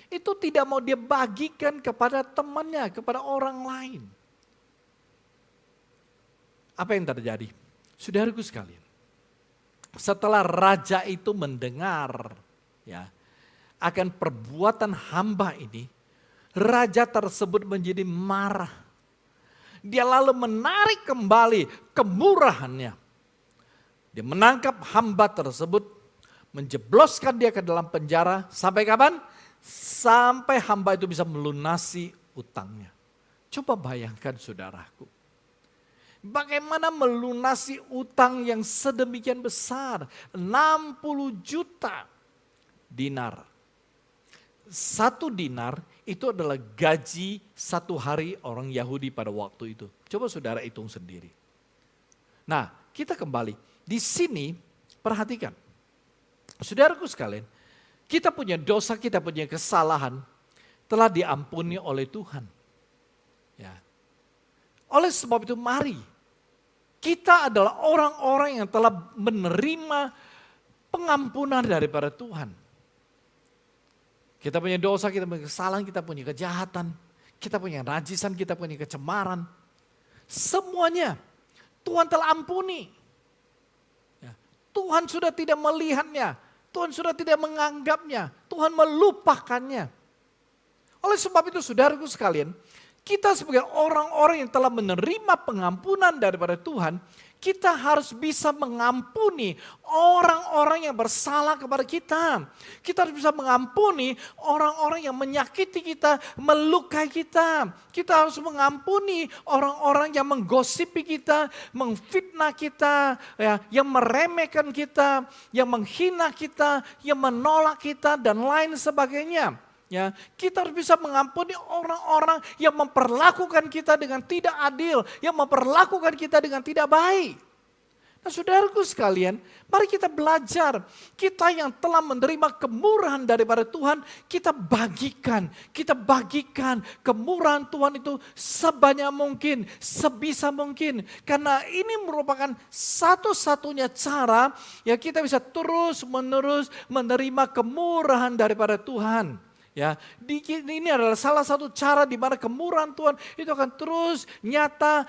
itu tidak mau dia bagikan kepada temannya, kepada orang lain. Apa yang terjadi? Saudaraku sekalian, setelah raja itu mendengar akan perbuatan hamba ini, raja tersebut menjadi marah. Dia lalu menarik kembali kemurahannya. Dia menangkap hamba tersebut, menjebloskan dia ke dalam penjara. Sampai kapan? Sampai hamba itu bisa melunasi utangnya. Coba bayangkan saudaraku. Bagaimana melunasi utang yang sedemikian besar, 60 juta dinar. 1 dinar itu adalah gaji 1 hari orang Yahudi pada waktu itu. Coba saudara hitung sendiri. Nah, kita kembali. Di sini perhatikan. Saudaraku sekalian, kita punya dosa, kita punya kesalahan telah diampuni oleh Tuhan. Ya. Oleh sebab itu mari kita adalah orang-orang yang telah menerima pengampunan daripada Tuhan. Kita punya dosa, kita punya kesalahan, kita punya kejahatan, kita punya najisan, kita punya kecemaran. Semuanya Tuhan telah ampuni. Ya. Tuhan sudah tidak melihatnya, Tuhan sudah tidak menganggapnya, Tuhan melupakannya. Oleh sebab itu saudaraku sekalian, kita sebagai orang-orang yang telah menerima pengampunan daripada Tuhan, kita harus bisa mengampuni orang-orang yang bersalah kepada kita. Kita harus bisa mengampuni orang-orang yang menyakiti kita, melukai kita. Kita harus mengampuni orang-orang yang menggosipi kita, mengfitnah kita, ya, yang meremehkan kita, yang menghina kita, yang menolak kita, dan lain sebagainya. Ya, kita harus bisa mengampuni orang-orang yang memperlakukan kita dengan tidak adil, yang memperlakukan kita dengan tidak baik. Nah, saudaraku sekalian, mari kita belajar. Kita yang telah menerima kemurahan daripada Tuhan, kita bagikan kemurahan Tuhan itu sebanyak mungkin, sebisa mungkin. Karena ini merupakan satu-satunya cara ya kita bisa terus-menerus menerima kemurahan daripada Tuhan. Ya, ini adalah salah satu cara di mana kemurahan Tuhan itu akan terus nyata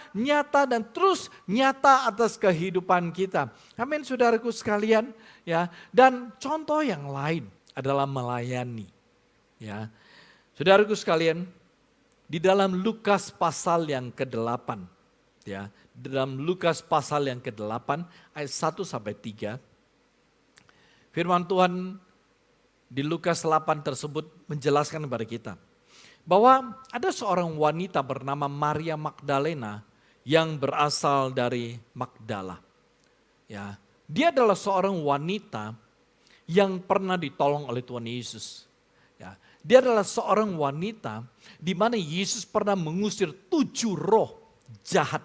dan terus nyata atas kehidupan kita. Amin, saudaraku sekalian. Ya, dan contoh yang lain adalah melayani. Ya, saudaraku sekalian, di dalam Lukas pasal yang ke-8, ya, dalam Lukas pasal yang ke-8 ayat 1 sampai 3, firman Tuhan di Lukas 8 tersebut menjelaskan kepada kita bahwa ada seorang wanita bernama Maria Magdalena yang berasal dari Magdala. Ya, dia adalah seorang wanita yang pernah ditolong oleh Tuhan Yesus. Ya, dia adalah seorang wanita di mana Yesus pernah mengusir 7 roh jahat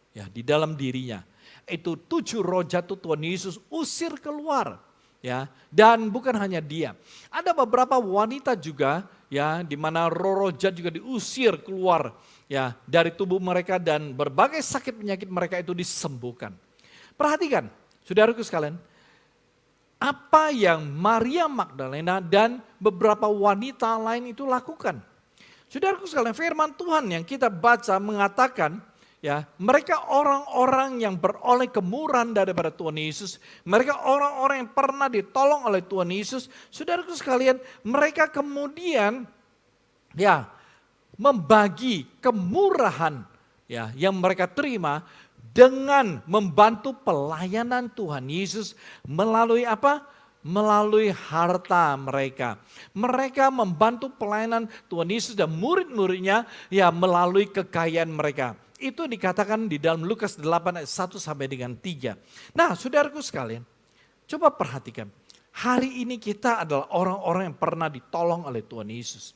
ya di dalam dirinya. Itu 7 roh jahat Tuhan Yesus usir keluar. Ya, dan bukan hanya dia. Ada beberapa wanita juga ya di mana roh jahat juga diusir keluar ya dari tubuh mereka dan berbagai sakit penyakit mereka itu disembuhkan. Perhatikan, saudaraku sekalian, apa yang Maria Magdalena dan beberapa wanita lain itu lakukan. Saudaraku sekalian, firman Tuhan yang kita baca mengatakan ya, mereka orang-orang yang beroleh kemurahan daripada Tuhan Yesus. Mereka orang-orang yang pernah ditolong oleh Tuhan Yesus. Saudaraku sekalian, mereka kemudian ya membagi kemurahan ya yang mereka terima dengan membantu pelayanan Tuhan Yesus melalui apa? Melalui harta mereka. Mereka membantu pelayanan Tuhan Yesus dan murid-muridnya ya melalui kekayaan mereka. Itu dikatakan di dalam Lukas 8 ayat 1 sampai dengan 3. Nah, saudaraku sekalian, coba perhatikan. Hari ini kita adalah orang-orang yang pernah ditolong oleh Tuhan Yesus.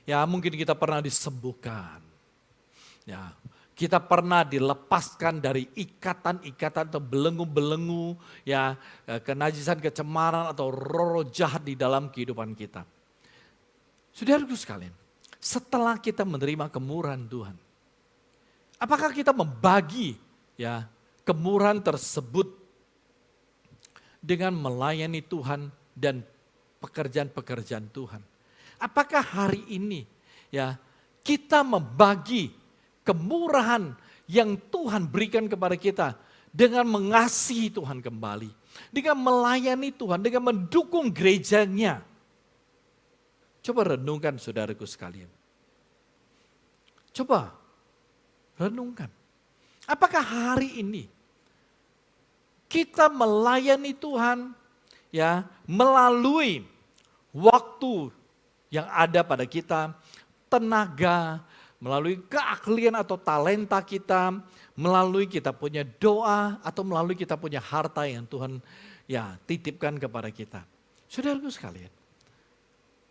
Ya, mungkin kita pernah disembuhkan. Ya, kita pernah dilepaskan dari ikatan-ikatan atau belenggu-belenggu, ya, kenajisan, kecemaran atau roh jahat di dalam kehidupan kita. Saudaraku sekalian, setelah kita menerima kemurahan Tuhan, apakah kita membagi ya kemurahan tersebut dengan melayani Tuhan dan pekerjaan-pekerjaan Tuhan? Apakah hari ini ya kita membagi kemurahan yang Tuhan berikan kepada kita dengan mengasihi Tuhan kembali, dengan melayani Tuhan, dengan mendukung gerejanya? Coba renungkan saudaraku sekalian. Coba renungkan. Apakah hari ini kita melayani Tuhan ya melalui waktu yang ada pada kita, tenaga, melalui keahlian atau talenta kita, melalui kita punya doa atau melalui kita punya harta yang Tuhan ya titipkan kepada kita. Saudaraku sekalian,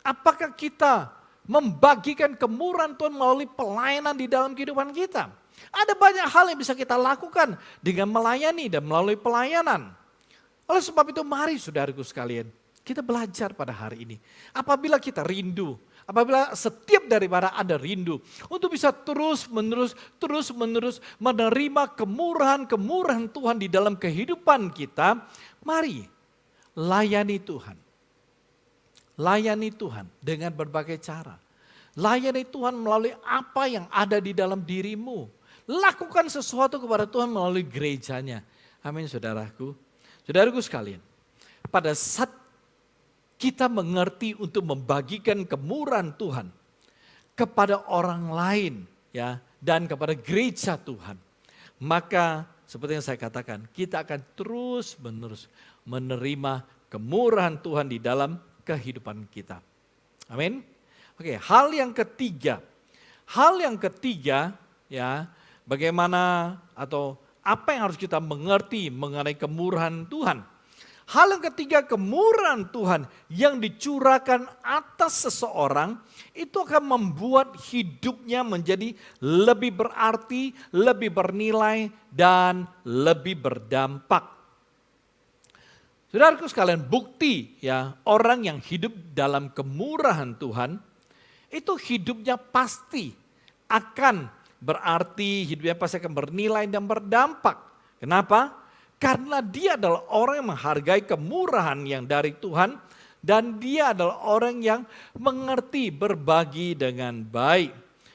apakah kita membagikan kemurahan Tuhan melalui pelayanan di dalam kehidupan kita? Ada banyak hal yang bisa kita lakukan dengan melayani dan melalui pelayanan. Oleh sebab itu mari saudaraku sekalian, kita belajar pada hari ini. Apabila kita rindu, apabila setiap daripada Anda rindu untuk bisa terus menerus menerima kemurahan Tuhan di dalam kehidupan kita, mari layani Tuhan. Layani Tuhan dengan berbagai cara. Layani Tuhan melalui apa yang ada di dalam dirimu. Lakukan sesuatu kepada Tuhan melalui gerejanya. Amin saudaraku. Saudaraku sekalian, pada saat kita mengerti untuk membagikan kemurahan Tuhan kepada orang lain ya dan kepada gereja Tuhan, maka seperti yang saya katakan, kita akan terus-menerus menerima kemurahan Tuhan di dalam kehidupan kita. Amin. Oke, hal yang ketiga ya, bagaimana atau apa yang harus kita mengerti mengenai kemurahan Tuhan. Hal yang ketiga, kemurahan Tuhan yang dicurahkan atas seseorang itu akan membuat hidupnya menjadi lebih berarti, lebih bernilai dan lebih berdampak. Saudaraku sekalian, bukti ya orang yang hidup dalam kemurahan Tuhan itu hidupnya pasti akan berarti, hidupnya pasti akan bernilai dan berdampak. Kenapa? Karena dia adalah orang yang menghargai kemurahan yang dari Tuhan dan dia adalah orang yang mengerti berbagi dengan baik.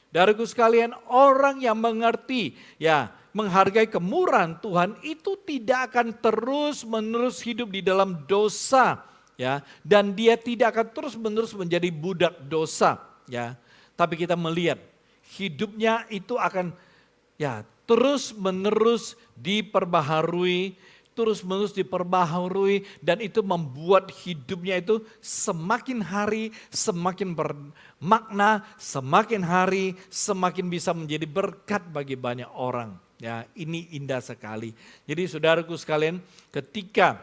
Saudaraku sekalian, orang yang mengerti ya menghargai kemurahan Tuhan itu tidak akan terus-menerus hidup di dalam dosa ya, dan dia tidak akan terus-menerus menjadi budak dosa ya. Tapi kita melihat hidupnya itu akan ya terus-menerus diperbaharui dan itu membuat hidupnya itu semakin hari semakin bermakna, semakin hari semakin bisa menjadi berkat bagi banyak orang. Ya, ini indah sekali. Jadi saudaraku sekalian, ketika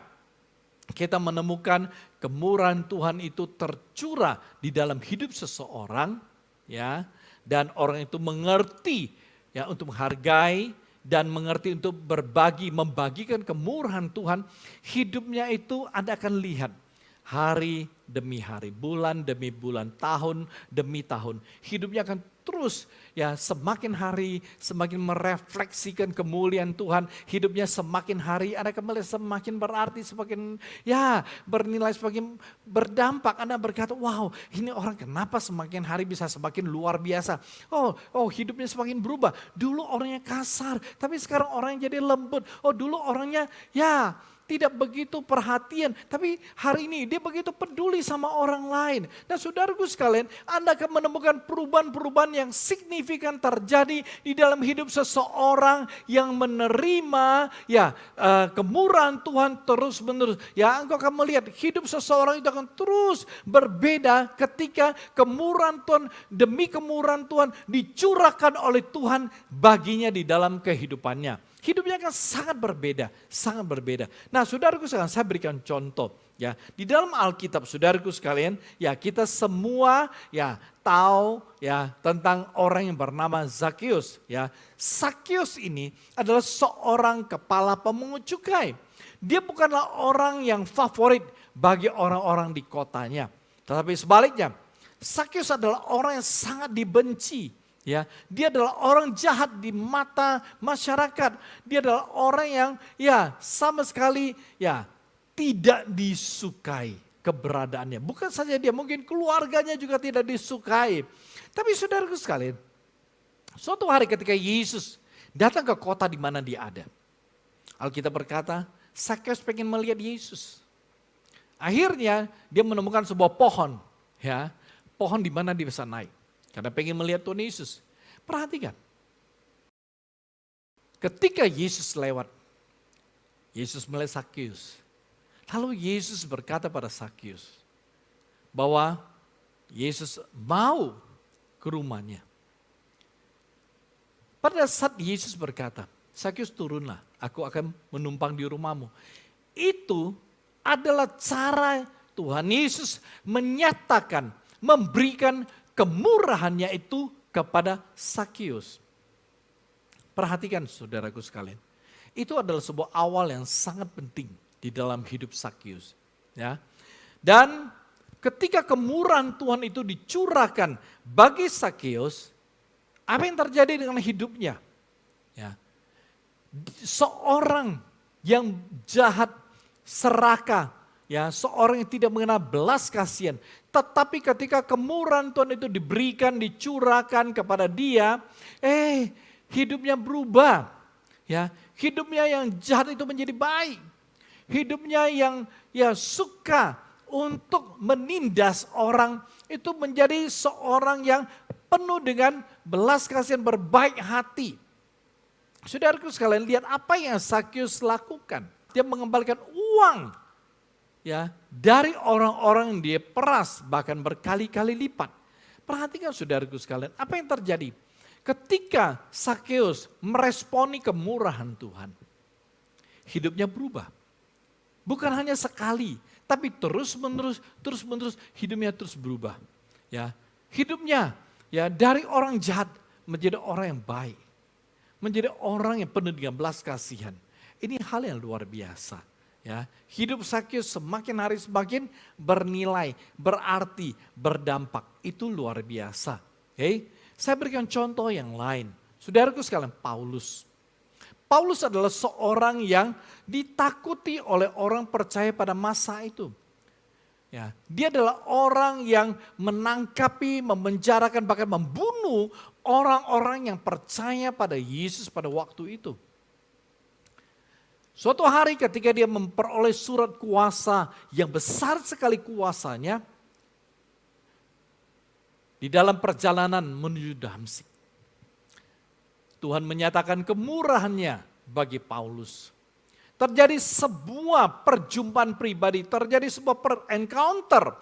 kita menemukan kemurahan Tuhan itu tercurah di dalam hidup seseorang, ya, dan orang itu mengerti ya untuk menghargai dan mengerti untuk berbagi, membagikan kemurahan Tuhan, hidupnya itu Anda akan lihat hari demi hari, bulan demi bulan, tahun demi tahun. Hidupnya akan terus ya semakin hari semakin merefleksikan kemuliaan Tuhan. Hidupnya semakin hari Anda akan melihat semakin berarti, semakin ya bernilai, semakin berdampak. Anda berkata, wow ini orang kenapa semakin hari bisa semakin luar biasa. Oh hidupnya semakin berubah. Dulu orangnya kasar, tapi sekarang orangnya jadi lembut. Oh dulu orangnya ya tidak begitu perhatian, tapi hari ini dia begitu peduli sama orang lain. Dan saudaraku sekalian, Anda akan menemukan perubahan-perubahan yang signifikan terjadi di dalam hidup seseorang yang menerima ya kemurahan Tuhan terus-menerus. Ya, engkau akan melihat hidup seseorang itu akan terus berbeda ketika kemurahan Tuhan demi kemurahan Tuhan dicurahkan oleh Tuhan baginya di dalam kehidupannya. Hidupnya akan sangat berbeda, sangat berbeda. Nah, saudaraku sekalian, saya berikan contoh ya. Di dalam Alkitab, saudaraku sekalian, ya kita semua ya tahu ya tentang orang yang bernama Zakius ya. Zakius ini adalah seorang kepala pemungut cukai. Dia bukanlah orang yang favorit bagi orang-orang di kotanya. Tetapi sebaliknya, Zakius adalah orang yang sangat dibenci. Ya, dia adalah orang jahat di mata masyarakat. Dia adalah orang yang ya sama sekali ya tidak disukai keberadaannya. Bukan saja dia, mungkin keluarganya juga tidak disukai. Tapi saudaraku sekalian, suatu hari ketika Yesus datang ke kota di mana dia ada, Alkitab berkata, Zakius pengen melihat Yesus. Akhirnya dia menemukan sebuah pohon, ya, pohon di mana dia bisa naik. Karena pengen melihat Tuhan Yesus. Perhatikan. Ketika Yesus lewat, Yesus melihat Zakius. Lalu Yesus berkata pada Zakius bahwa Yesus mau ke rumahnya. Pada saat Yesus berkata, Zakius turunlah, aku akan menumpang di rumahmu. Itu adalah cara Tuhan Yesus menyatakan, memberikan kemurahannya itu kepada Zakius. Perhatikan saudaraku sekalian. Itu adalah sebuah awal yang sangat penting di dalam hidup Sakyus. Ya. Dan ketika kemurahan Tuhan itu dicurahkan bagi Sakyus, apa yang terjadi dengan hidupnya? Ya. Seorang yang jahat, serakah, ya, seorang yang tidak mengenal belas kasihan. Tetapi ketika kemurahan Tuhan itu diberikan, dicurahkan kepada dia, hidupnya berubah. Ya, hidupnya yang jahat itu menjadi baik. Hidupnya yang suka untuk menindas orang itu menjadi seorang yang penuh dengan belas kasihan, berbaik hati. Saudaraku sekalian, lihat apa yang Sakyus lakukan. Dia mengembalikan uang ya dari orang-orang yang dia peras, bahkan berkali-kali lipat. Perhatikan saudaraku sekalian, apa yang terjadi? Ketika Sakyus meresponi kemurahan Tuhan, hidupnya berubah. Bukan hanya sekali, tapi terus-menerus hidupnya terus berubah. Ya, hidupnya ya dari orang jahat menjadi orang yang baik. Menjadi orang yang penuh dengan belas kasihan. Ini hal yang luar biasa. Ya, hidup Sakyus semakin hari semakin bernilai, berarti, berdampak. Itu luar biasa. Okay? Saya berikan contoh yang lain. Saudaraku sekalian, Paulus. Paulus adalah seorang yang ditakuti oleh orang percaya pada masa itu. Ya, dia adalah orang yang menangkapi, memenjarakan, bahkan membunuh orang-orang yang percaya pada Yesus pada waktu itu. Suatu hari ketika dia memperoleh surat kuasa yang besar sekali kuasanya, di dalam perjalanan menuju Damsyik, Tuhan menyatakan kemurahannya bagi Paulus. Terjadi sebuah perjumpaan pribadi, terjadi sebuah encounter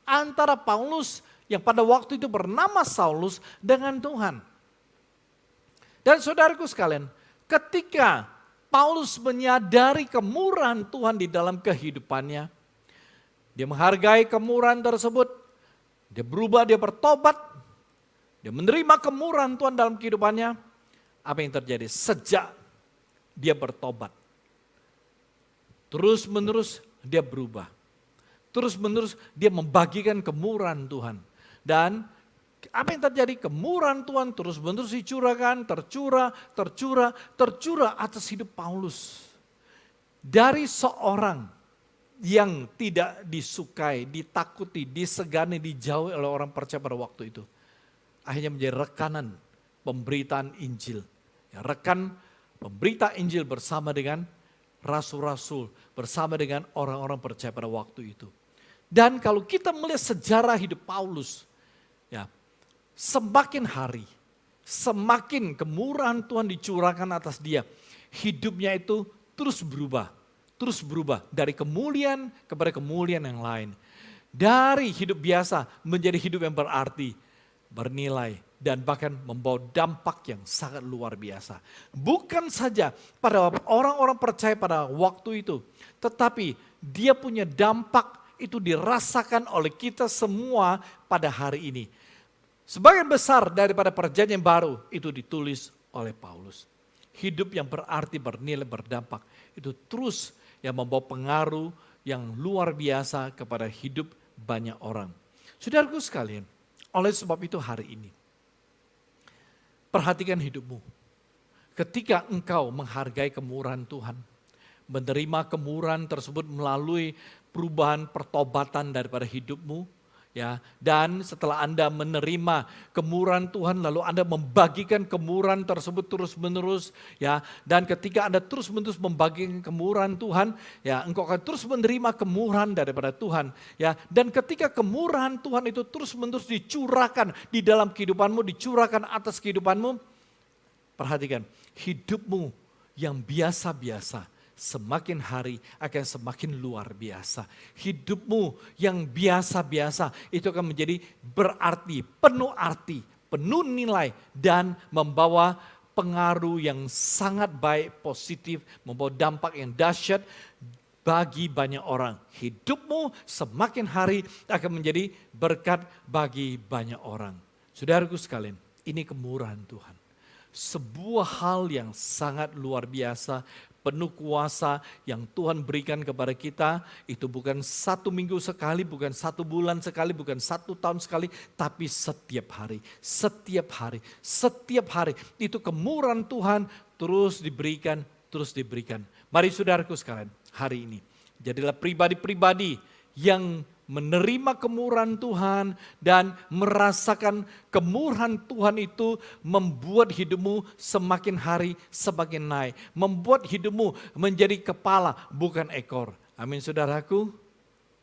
antara Paulus yang pada waktu itu bernama Saulus dengan Tuhan. Dan saudaraku sekalian, ketika Paulus menyadari kemurahan Tuhan di dalam kehidupannya, dia menghargai kemurahan tersebut, dia berubah, dia bertobat, dia menerima kemurahan Tuhan dalam kehidupannya. Apa yang terjadi? Sejak dia bertobat, terus menerus dia berubah. Terus menerus dia membagikan kemurahan Tuhan. Dan apa yang terjadi? Kemurahan Tuhan terus menerus dicurahkan, tercurah atas hidup Paulus. Dari seorang yang tidak disukai, ditakuti, disegani, dijauhi oleh orang percaya pada waktu itu. Akhirnya menjadi rekanan pemberitaan Injil. Ya, rekan pemberita Injil bersama dengan rasul-rasul, bersama dengan orang-orang percaya pada waktu itu. Dan kalau kita melihat sejarah hidup Paulus, ya, semakin hari, semakin kemurahan Tuhan dicurahkan atas dia, hidupnya itu terus berubah dari kemuliaan kepada kemuliaan yang lain. Dari hidup biasa menjadi hidup yang berarti, bernilai, dan bahkan membawa dampak yang sangat luar biasa. Bukan saja pada orang-orang percaya pada waktu itu, tetapi dia punya dampak itu dirasakan oleh kita semua pada hari ini. Sebagian besar daripada perjanjian baru itu ditulis oleh Paulus. Hidup yang berarti, bernilai, berdampak itu terus yang membawa pengaruh yang luar biasa kepada hidup banyak orang. Saudaraku sekalian, oleh sebab itu hari ini, perhatikan hidupmu. Ketika engkau menghargai kemurahan Tuhan, menerima kemurahan tersebut melalui perubahan pertobatan daripada hidupmu, ya, dan setelah Anda menerima kemurahan Tuhan, lalu Anda membagikan kemurahan tersebut terus-menerus, ya, dan ketika Anda terus-menerus membagikan kemurahan Tuhan, ya, engkau akan terus menerima kemurahan daripada Tuhan, ya, dan ketika kemurahan Tuhan itu terus-menerus dicurahkan di dalam kehidupanmu, dicurahkan atas kehidupanmu, perhatikan, hidupmu yang biasa-biasa semakin hari akan semakin luar biasa. Hidupmu yang biasa-biasa itu akan menjadi berarti, penuh nilai, dan membawa pengaruh yang sangat baik, positif, membawa dampak yang dahsyat bagi banyak orang. Hidupmu semakin hari akan menjadi berkat bagi banyak orang. Saudaraku sekalian, ini kemurahan Tuhan. Sebuah hal yang sangat luar biasa, penuh kuasa yang Tuhan berikan kepada kita, itu bukan 1 minggu sekali, bukan 1 bulan sekali, bukan 1 tahun sekali, tapi setiap hari, setiap hari, setiap hari. Itu kemurahan Tuhan terus diberikan, terus diberikan. Mari saudaraku sekalian, hari ini jadilah pribadi-pribadi yang menerima kemurahan Tuhan dan merasakan kemurahan Tuhan itu membuat hidupmu semakin hari semakin naik. Membuat hidupmu menjadi kepala bukan ekor. Amin saudaraku.